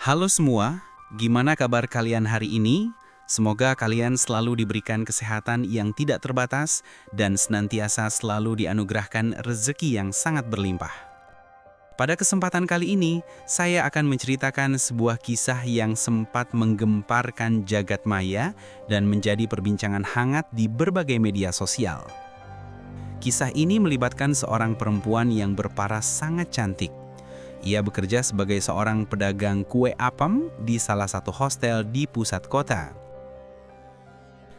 Halo semua, gimana kabar kalian hari ini? Semoga kalian selalu diberikan kesehatan yang tidak terbatas dan senantiasa selalu dianugerahkan rezeki yang sangat berlimpah. Pada kesempatan kali ini, saya akan menceritakan sebuah kisah yang sempat menggemparkan jagat maya dan menjadi perbincangan hangat di berbagai media sosial. Kisah ini melibatkan seorang perempuan yang berparas sangat cantik. Ia bekerja sebagai seorang pedagang kue apem di salah satu hostel di pusat kota.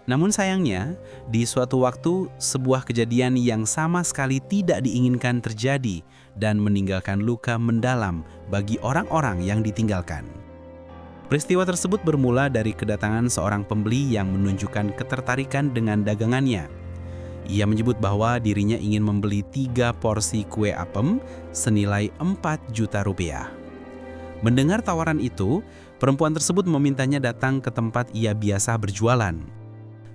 Namun sayangnya, di suatu waktu sebuah kejadian yang sama sekali tidak diinginkan terjadi dan meninggalkan luka mendalam bagi orang-orang yang ditinggalkan. Peristiwa tersebut bermula dari kedatangan seorang pembeli yang menunjukkan ketertarikan dengan dagangannya. Ia menyebut bahwa dirinya ingin membeli 3 porsi kue apem senilai 4 juta rupiah. Mendengar tawaran itu, perempuan tersebut memintanya datang ke tempat ia biasa berjualan.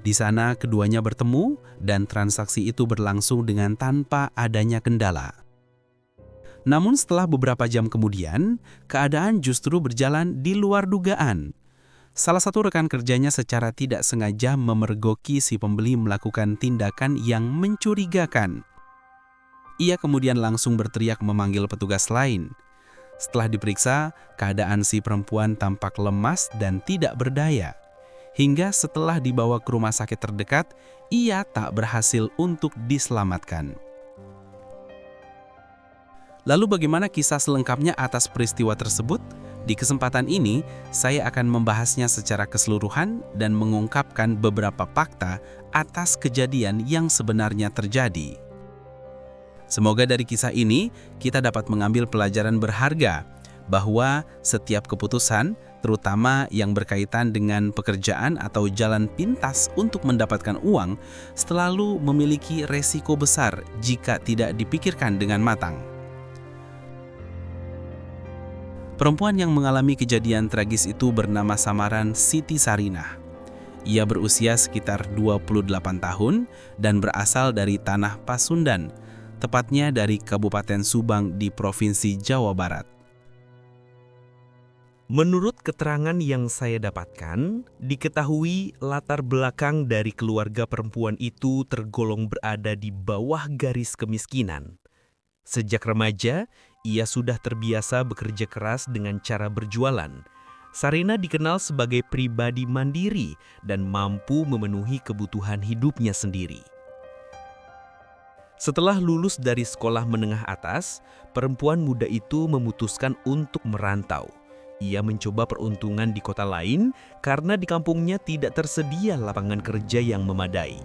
Di sana keduanya bertemu dan transaksi itu berlangsung dengan tanpa adanya kendala. Namun setelah beberapa jam kemudian, keadaan justru berjalan di luar dugaan. Salah satu rekan kerjanya secara tidak sengaja memergoki si pembeli melakukan tindakan yang mencurigakan. Ia kemudian langsung berteriak memanggil petugas lain. Setelah diperiksa, keadaan si perempuan tampak lemas dan tidak berdaya. Hingga setelah dibawa ke rumah sakit terdekat, ia tak berhasil untuk diselamatkan. Lalu bagaimana kisah selengkapnya atas peristiwa tersebut? Di kesempatan ini, saya akan membahasnya secara keseluruhan dan mengungkapkan beberapa fakta atas kejadian yang sebenarnya terjadi. Semoga dari kisah ini, kita dapat mengambil pelajaran berharga bahwa setiap keputusan, terutama yang berkaitan dengan pekerjaan atau jalan pintas untuk mendapatkan uang, selalu memiliki resiko besar jika tidak dipikirkan dengan matang. Perempuan yang mengalami kejadian tragis itu bernama samaran Siti Sarinah. Ia berusia sekitar 28 tahun dan berasal dari tanah Pasundan, tepatnya dari Kabupaten Subang di Provinsi Jawa Barat. Menurut keterangan yang saya dapatkan, diketahui latar belakang dari keluarga perempuan itu tergolong berada di bawah garis kemiskinan. Sejak remaja, ia sudah terbiasa bekerja keras dengan cara berjualan. Sarinah dikenal sebagai pribadi mandiri dan mampu memenuhi kebutuhan hidupnya sendiri. Setelah lulus dari sekolah menengah atas, perempuan muda itu memutuskan untuk merantau. Ia mencoba peruntungan di kota lain karena di kampungnya tidak tersedia lapangan kerja yang memadai.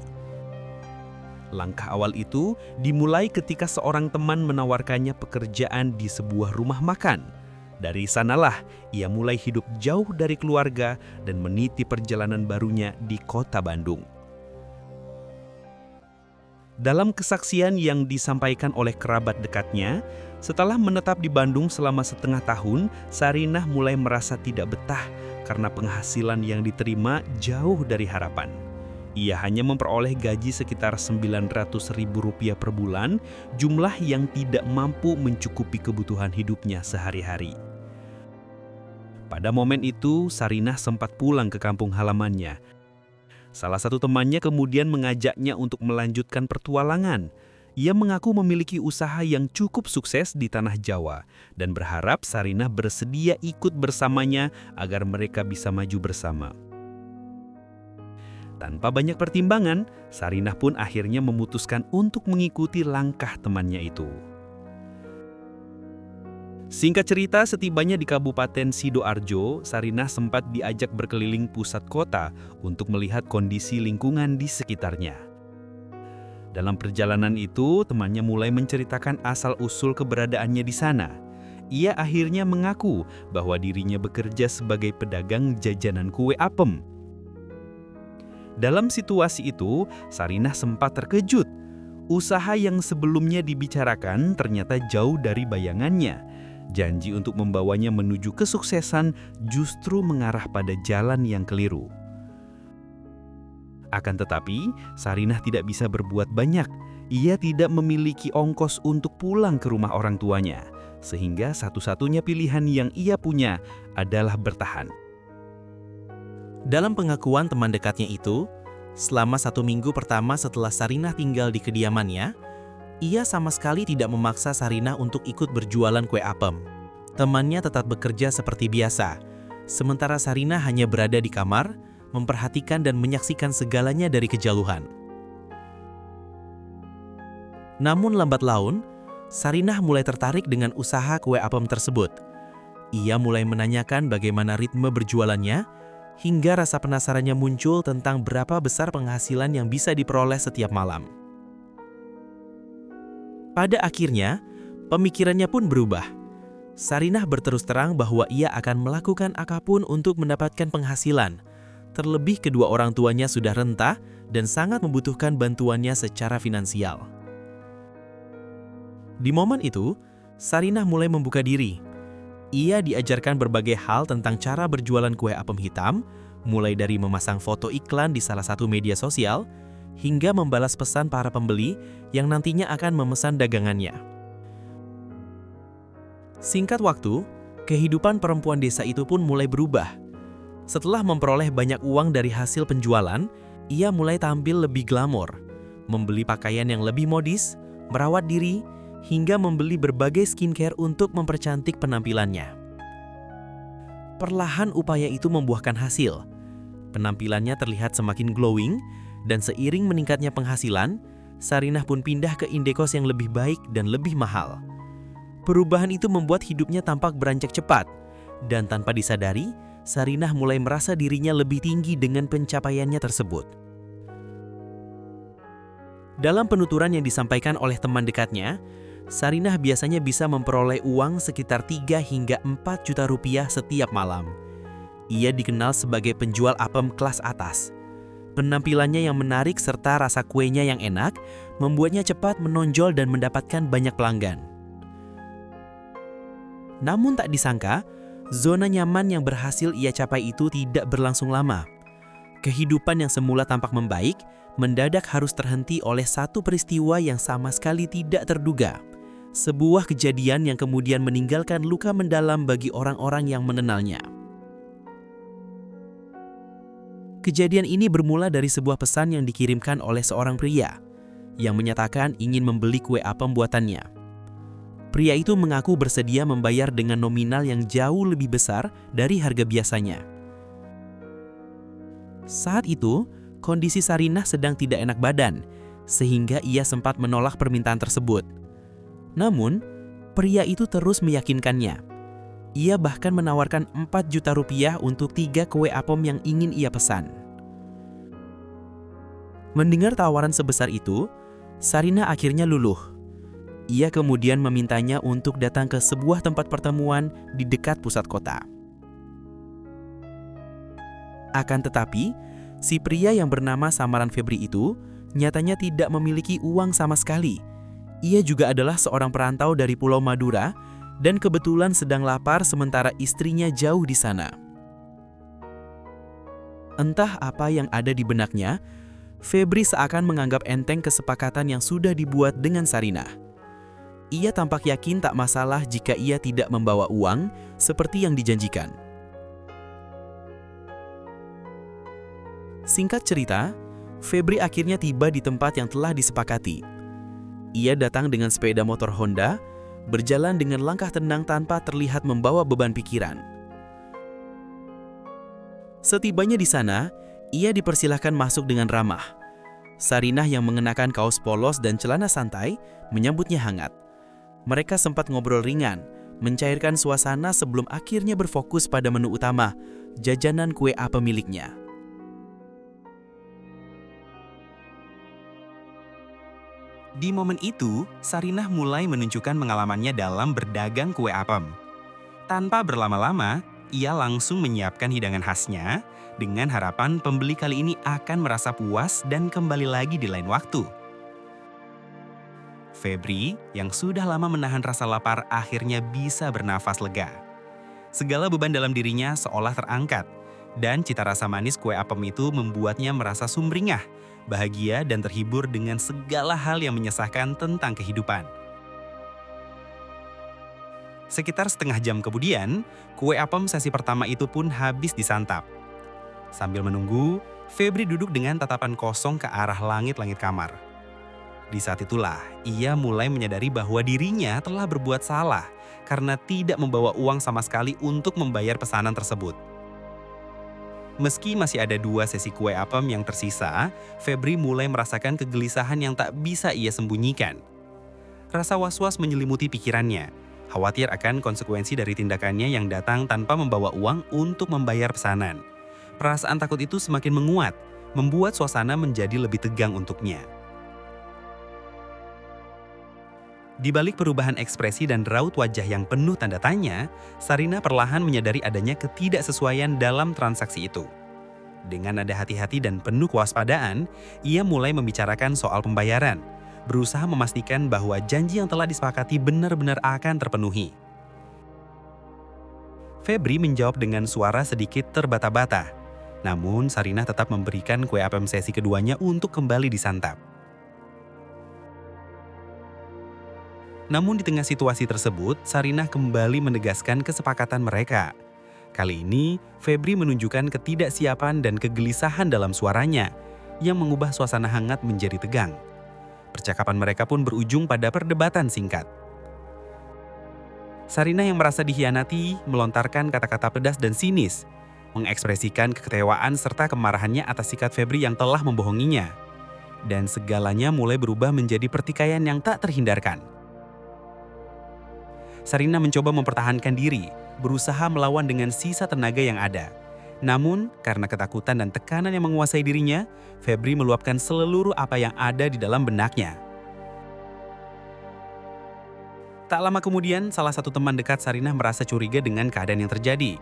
Langkah awal itu dimulai ketika seorang teman menawarkannya pekerjaan di sebuah rumah makan. Dari sanalah ia mulai hidup jauh dari keluarga dan meniti perjalanan barunya di kota Bandung. Dalam kesaksian yang disampaikan oleh kerabat dekatnya, setelah menetap di Bandung selama setengah tahun, Sarinah mulai merasa tidak betah karena penghasilan yang diterima jauh dari harapan. Ia hanya memperoleh gaji sekitar Rp900.000 per bulan, jumlah yang tidak mampu mencukupi kebutuhan hidupnya sehari-hari. Pada momen itu, Sarinah sempat pulang ke kampung halamannya. Salah satu temannya kemudian mengajaknya untuk melanjutkan pertualangan. Ia mengaku memiliki usaha yang cukup sukses di tanah Jawa dan berharap Sarinah bersedia ikut bersamanya agar mereka bisa maju bersama. Tanpa banyak pertimbangan, Sarinah pun akhirnya memutuskan untuk mengikuti langkah temannya itu. Singkat cerita, setibanya di Kabupaten Sidoarjo, Sarinah sempat diajak berkeliling pusat kota untuk melihat kondisi lingkungan di sekitarnya. Dalam perjalanan itu, temannya mulai menceritakan asal-usul keberadaannya di sana. Ia akhirnya mengaku bahwa dirinya bekerja sebagai pedagang jajanan kue apem. Dalam situasi itu, Sarinah sempat terkejut. Usaha yang sebelumnya dibicarakan ternyata jauh dari bayangannya. Janji untuk membawanya menuju kesuksesan justru mengarah pada jalan yang keliru. Akan tetapi, Sarinah tidak bisa berbuat banyak. Ia tidak memiliki ongkos untuk pulang ke rumah orang tuanya. sehingga satu-satunya pilihan yang ia punya adalah bertahan. Dalam pengakuan teman dekatnya itu, selama 1 minggu pertama setelah Sarinah tinggal di kediamannya, ia sama sekali tidak memaksa Sarinah untuk ikut berjualan kue apem. Temannya tetap bekerja seperti biasa, sementara Sarinah hanya berada di kamar, memperhatikan dan menyaksikan segalanya dari kejauhan. Namun lambat laun, Sarinah mulai tertarik dengan usaha kue apem tersebut. Ia mulai menanyakan bagaimana ritme berjualannya, hingga rasa penasarannya muncul tentang berapa besar penghasilan yang bisa diperoleh setiap malam. Pada akhirnya, pemikirannya pun berubah. Sarinah berterus terang bahwa ia akan melakukan apapun untuk mendapatkan penghasilan. Terlebih kedua orang tuanya sudah renta dan sangat membutuhkan bantuannya secara finansial. Di momen itu, Sarinah mulai membuka diri. Ia diajarkan berbagai hal tentang cara berjualan kue apem hitam, mulai dari memasang foto iklan di salah satu media sosial, hingga membalas pesan para pembeli yang nantinya akan memesan dagangannya. Singkat waktu, kehidupan perempuan desa itu pun mulai berubah. Setelah memperoleh banyak uang dari hasil penjualan, ia mulai tampil lebih glamor, membeli pakaian yang lebih modis, merawat diri, hingga membeli berbagai skincare untuk mempercantik penampilannya. Perlahan upaya itu membuahkan hasil. Penampilannya terlihat semakin glowing, dan seiring meningkatnya penghasilan, Sarinah pun pindah ke indekos yang lebih baik dan lebih mahal. Perubahan itu membuat hidupnya tampak beranjak cepat, dan tanpa disadari, Sarinah mulai merasa dirinya lebih tinggi dengan pencapaiannya tersebut. Dalam penuturan yang disampaikan oleh teman dekatnya, Sarinah biasanya bisa memperoleh uang sekitar 3 hingga 4 juta rupiah setiap malam. Ia dikenal sebagai penjual apem kelas atas. Penampilannya yang menarik serta rasa kuenya yang enak membuatnya cepat menonjol dan mendapatkan banyak pelanggan. Namun tak disangka, zona nyaman yang berhasil ia capai itu tidak berlangsung lama. Kehidupan yang semula tampak membaik, mendadak harus terhenti oleh satu peristiwa yang sama sekali tidak terduga. Sebuah kejadian yang kemudian meninggalkan luka mendalam bagi orang-orang yang mengenalnya. Kejadian ini bermula dari sebuah pesan yang dikirimkan oleh seorang pria yang menyatakan ingin membeli kue apem buatannya. Pria itu mengaku bersedia membayar dengan nominal yang jauh lebih besar dari harga biasanya. Saat itu, kondisi Sarinah sedang tidak enak badan, sehingga ia sempat menolak permintaan tersebut. Namun, pria itu terus meyakinkannya. Ia bahkan menawarkan 4 juta rupiah untuk 3 kue apem yang ingin ia pesan. Mendengar tawaran sebesar itu, Sarinah akhirnya luluh. Ia kemudian memintanya untuk datang ke sebuah tempat pertemuan di dekat pusat kota. Akan tetapi, si pria yang bernama samaran Febri itu nyatanya tidak memiliki uang sama sekali. Ia juga adalah seorang perantau dari Pulau Madura dan kebetulan sedang lapar sementara istrinya jauh di sana. Entah apa yang ada di benaknya, Febri seakan menganggap enteng kesepakatan yang sudah dibuat dengan Sarinah. Ia tampak yakin tak masalah jika ia tidak membawa uang seperti yang dijanjikan. Singkat cerita, Febri akhirnya tiba di tempat yang telah disepakati. Ia datang dengan sepeda motor Honda, berjalan dengan langkah tenang tanpa terlihat membawa beban pikiran. Setibanya di sana, ia dipersilahkan masuk dengan ramah. Sarinah yang mengenakan kaos polos dan celana santai menyambutnya hangat. Mereka sempat ngobrol ringan, mencairkan suasana sebelum akhirnya berfokus pada menu utama, jajanan kue apem miliknya. Di momen itu, Sarinah mulai menunjukkan pengalamannya dalam berdagang kue apem. Tanpa berlama-lama, ia langsung menyiapkan hidangan khasnya dengan harapan pembeli kali ini akan merasa puas dan kembali lagi di lain waktu. Febri, yang sudah lama menahan rasa lapar, akhirnya bisa bernafas lega. Segala beban dalam dirinya seolah terangkat, dan cita rasa manis kue apem itu membuatnya merasa sumringah, bahagia dan terhibur dengan segala hal yang menyesahkan tentang kehidupan. Sekitar setengah jam kemudian, kue apem sesi pertama itu pun habis disantap. Sambil menunggu, Febri duduk dengan tatapan kosong ke arah langit-langit kamar. Di saat itulah, ia mulai menyadari bahwa dirinya telah berbuat salah karena tidak membawa uang sama sekali untuk membayar pesanan tersebut. Meski masih ada 2 sesi kue apem yang tersisa, Febri mulai merasakan kegelisahan yang tak bisa ia sembunyikan. Rasa was-was menyelimuti pikirannya, khawatir akan konsekuensi dari tindakannya yang datang tanpa membawa uang untuk membayar pesanan. Perasaan takut itu semakin menguat, membuat suasana menjadi lebih tegang untuknya. Di balik perubahan ekspresi dan raut wajah yang penuh tanda tanya, Sarina perlahan menyadari adanya ketidaksesuaian dalam transaksi itu. Dengan nada hati-hati dan penuh kewaspadaan, ia mulai membicarakan soal pembayaran, berusaha memastikan bahwa janji yang telah disepakati benar-benar akan terpenuhi. Febri menjawab dengan suara sedikit terbata-bata, namun Sarina tetap memberikan kue apem sesi keduanya untuk kembali disantap. Namun di tengah situasi tersebut, Sarinah kembali menegaskan kesepakatan mereka. Kali ini, Febri menunjukkan ketidaksiapan dan kegelisahan dalam suaranya, yang mengubah suasana hangat menjadi tegang. Percakapan mereka pun berujung pada perdebatan singkat. Sarinah yang merasa dikhianati melontarkan kata-kata pedas dan sinis, mengekspresikan kekecewaan serta kemarahannya atas sikap Febri yang telah membohonginya. Dan segalanya mulai berubah menjadi pertikaian yang tak terhindarkan. Sarina mencoba mempertahankan diri, berusaha melawan dengan sisa tenaga yang ada. Namun, karena ketakutan dan tekanan yang menguasai dirinya, Febri meluapkan seluruh apa yang ada di dalam benaknya. Tak lama kemudian, salah satu teman dekat Sarina merasa curiga dengan keadaan yang terjadi.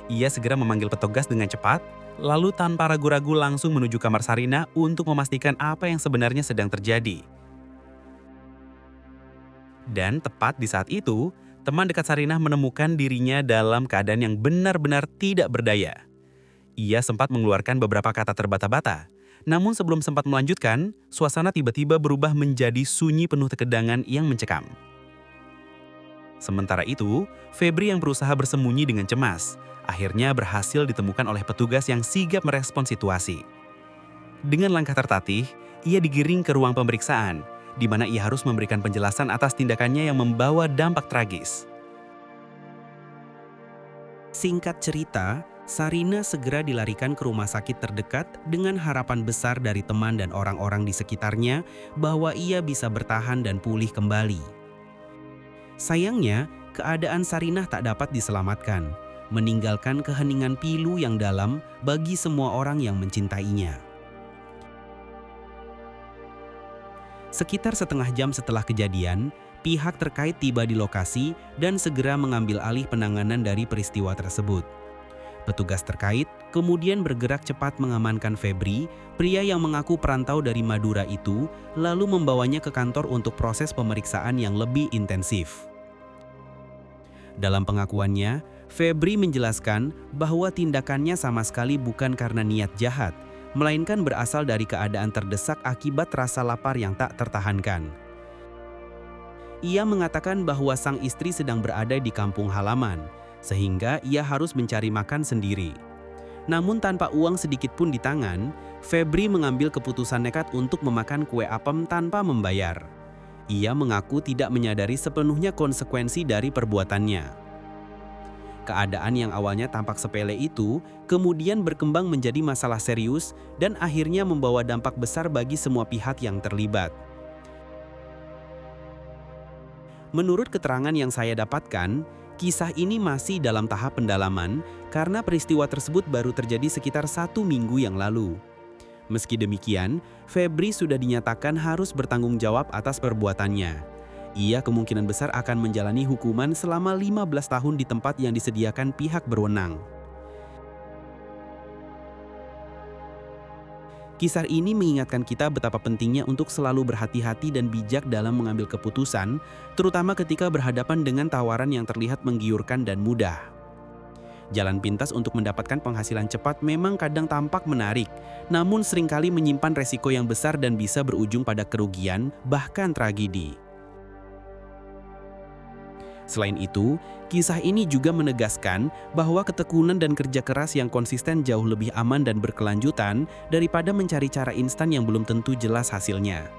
Ia segera memanggil petugas dengan cepat, lalu tanpa ragu-ragu langsung menuju kamar Sarina untuk memastikan apa yang sebenarnya sedang terjadi. Dan tepat di saat itu, teman dekat Sarinah menemukan dirinya dalam keadaan yang benar-benar tidak berdaya. Ia sempat mengeluarkan beberapa kata terbata-bata, namun sebelum sempat melanjutkan, suasana tiba-tiba berubah menjadi sunyi penuh ketegangan yang mencekam. Sementara itu, Febri yang berusaha bersembunyi dengan cemas, akhirnya berhasil ditemukan oleh petugas yang sigap merespon situasi. Dengan langkah tertatih, ia digiring ke ruang pemeriksaan, di mana ia harus memberikan penjelasan atas tindakannya yang membawa dampak tragis. Singkat cerita, Sarina segera dilarikan ke rumah sakit terdekat dengan harapan besar dari teman dan orang-orang di sekitarnya bahwa ia bisa bertahan dan pulih kembali. Sayangnya, keadaan Sarina tak dapat diselamatkan, meninggalkan keheningan pilu yang dalam bagi semua orang yang mencintainya. Sekitar setengah jam setelah kejadian, pihak terkait tiba di lokasi dan segera mengambil alih penanganan dari peristiwa tersebut. Petugas terkait kemudian bergerak cepat mengamankan Febri, pria yang mengaku perantau dari Madura itu, lalu membawanya ke kantor untuk proses pemeriksaan yang lebih intensif. Dalam pengakuannya, Febri menjelaskan bahwa tindakannya sama sekali bukan karena niat jahat, melainkan berasal dari keadaan terdesak akibat rasa lapar yang tak tertahankan. Ia mengatakan bahwa sang istri sedang berada di kampung halaman, sehingga ia harus mencari makan sendiri. Namun tanpa uang sedikit pun di tangan, Febri mengambil keputusan nekat untuk memakan kue apem tanpa membayar. Ia mengaku tidak menyadari sepenuhnya konsekuensi dari perbuatannya. Keadaan yang awalnya tampak sepele itu kemudian berkembang menjadi masalah serius dan akhirnya membawa dampak besar bagi semua pihak yang terlibat. Menurut keterangan yang saya dapatkan, kisah ini masih dalam tahap pendalaman karena peristiwa tersebut baru terjadi sekitar 1 minggu yang lalu. Meski demikian, Febri sudah dinyatakan harus bertanggung jawab atas perbuatannya. Ia kemungkinan besar akan menjalani hukuman selama 15 tahun di tempat yang disediakan pihak berwenang. Kisah ini mengingatkan kita betapa pentingnya untuk selalu berhati-hati dan bijak dalam mengambil keputusan, terutama ketika berhadapan dengan tawaran yang terlihat menggiurkan dan mudah. Jalan pintas untuk mendapatkan penghasilan cepat memang kadang tampak menarik, namun seringkali menyimpan resiko yang besar dan bisa berujung pada kerugian, bahkan tragedi. Selain itu, kisah ini juga menegaskan bahwa ketekunan dan kerja keras yang konsisten jauh lebih aman dan berkelanjutan daripada mencari cara instan yang belum tentu jelas hasilnya.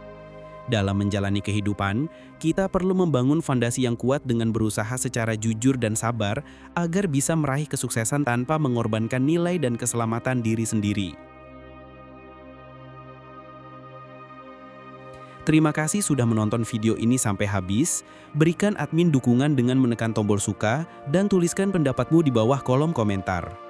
Dalam menjalani kehidupan, kita perlu membangun fondasi yang kuat dengan berusaha secara jujur dan sabar agar bisa meraih kesuksesan tanpa mengorbankan nilai dan keselamatan diri sendiri. Terima kasih sudah menonton video ini sampai habis. Berikan admin dukungan dengan menekan tombol suka dan tuliskan pendapatmu di bawah kolom komentar.